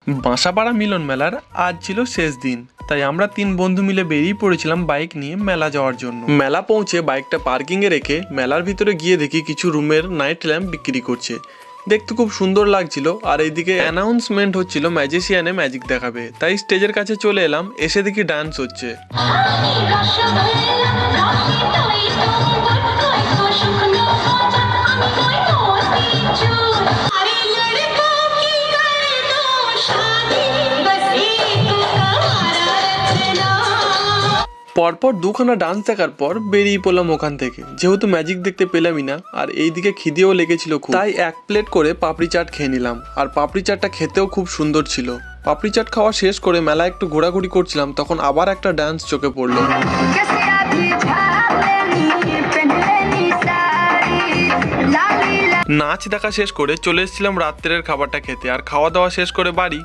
বাঁসাপাড়া মিলন মেলার আজ ছিল শেষ দিন, তাই আমরা 3 বন্ধু মিলে বেরিয়ে পড়েছিলাম বাইক নিয়ে মেলা যাওয়ার জন্য। মেলা পৌঁছে বাইকটা পার্কিংয়ে রেখে মেলার ভিতরে গিয়ে দেখি কিছু রুমের নাইট ল্যাম্প বিক্রি করছে। দেখতে খুব সুন্দর লাগছিল, আর এইদিকে অ্যানাউন্সমেন্ট হচ্ছিল ম্যাজিশিয়ানে ম্যাজিক দেখাবে, তাই স্টেজের কাছে চলে এলাম। এসে দেখি ডান্স হচ্ছে। পরপর 2খানা ডান্স দেখার পর বেরিয়ে পড়লাম ওখান থেকে, যেহেতু ম্যাজিক দেখতে পেলামই না, আর এইদিকে খিদেও লেগেছিল খুব, তাই 1 প্লেট করে পাপড়ি চাট খেয়ে নিলাম। আর পাপড়ি চাটটা খেতেও খুব সুন্দর ছিল। পাপড়ি চাট খাওয়া শেষ করে মেলায় একটু ঘোরাঘুরি করছিলাম, তখন আবার একটা ডান্স চোখে পড়লো। নাচ দেখা শেষ করে চলে এসেছিলাম রাত্রের খাবারটা খেতে, আর খাওয়া দাওয়া শেষ করে বাড়ি।